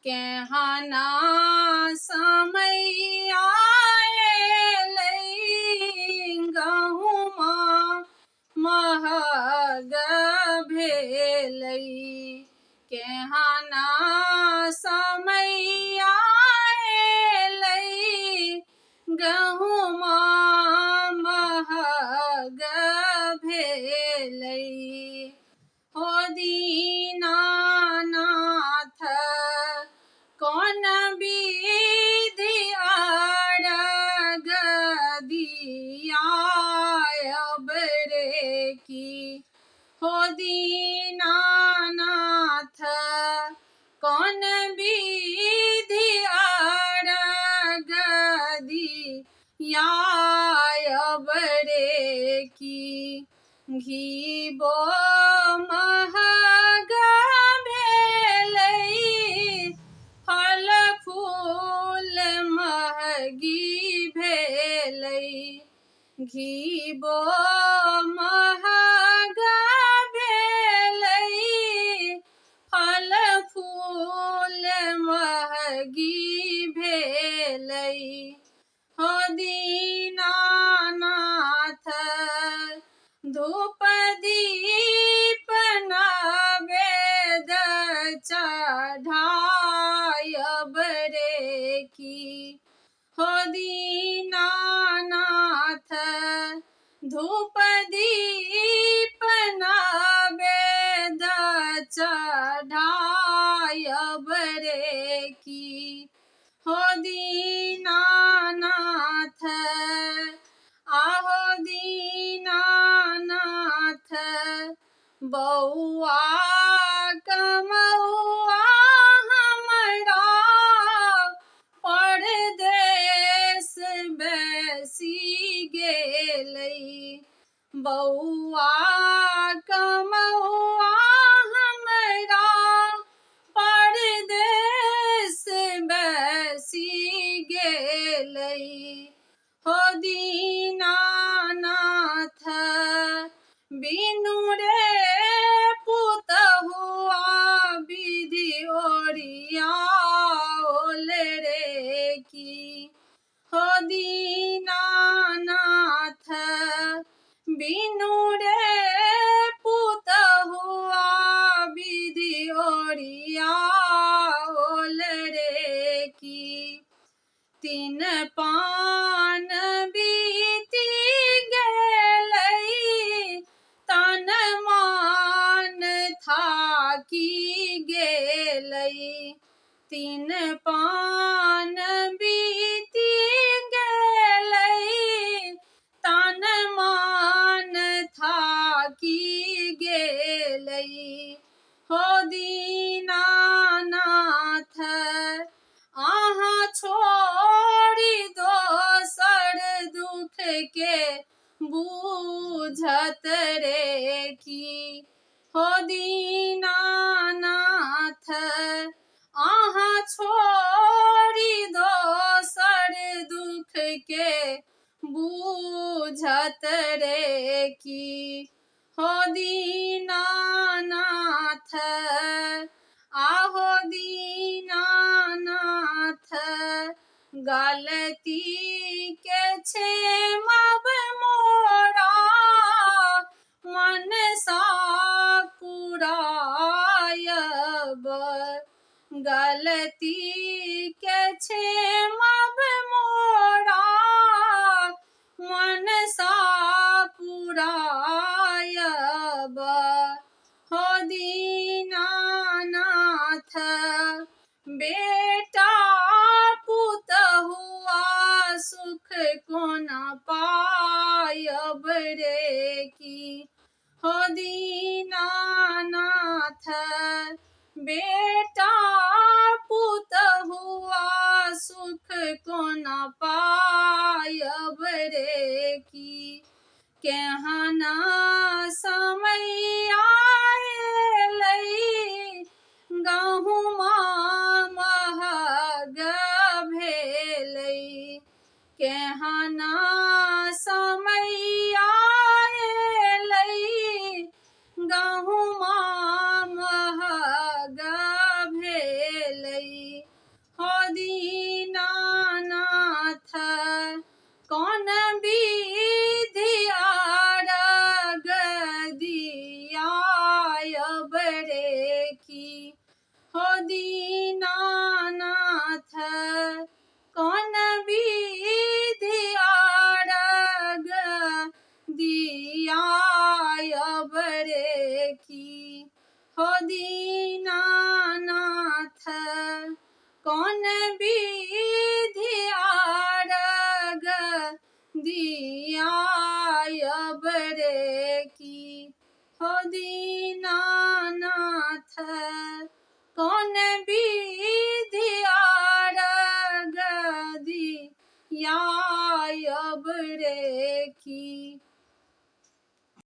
केहाना समैया एलै गहुमा महग भेलै। केहाना समैया एलै गहुमा महग भेलै। हो दीनानाथ कोन विधि अरग दियाब रे की। हो दीनानाथ कोन विधि अरग दियाब रे की। घीबो महग भेलै फल फूल महगी भेलै। घीबो महग भेलै फल फूल महगी भेलै। हो दीनानाथ धूप दीप नैवेद चढ़ायब रे की। हो दीनानाथ धूप दीप नैवेद चढ़ायब रे की। हो दीनानाथ आहो दीनानाथ बौआ कमौआ हमरा परदेस बेसी गेलै। बौआ कमौआ हमरा परदेस बेसी गेलै। हो दीनानाथ बिनु रे पुतहुआ विधि ओरियाओल रे की। हो दीनानाथ बिनु रे पुतहुआ विधि ओरियाओल रे की। तीन पान बीती गेलै तन मान थाकी गेलै। तीन पान बीती गेलै तन मान थाकी गेलै। हो दीनानाथ अहाँ छोड़ी दोसर दुख के बूझत रे की। हो दीनानाथ अहाँ छोड़ी दोसर दुख के बूझत रे की। हो दीनानाथ आहो दीनानाथ गलती के क्षमब मोरा मनसा पुरायब। गलती के क्षमब मोरा मनसा पुरायब। हो दीनानाथ बेटा पुतहुआ सुख कोना पायब रे की। हो दीनानाथ बेटा पुतहुआ सुख कोना पायब रे की। केहाना समैया एलै गहुमा महग भेलै। केहाना समैया एलै गहुमा बड़े की। हो दीनानाथ कौन विधि आरग दिया बड़े की। हो दीनानाथ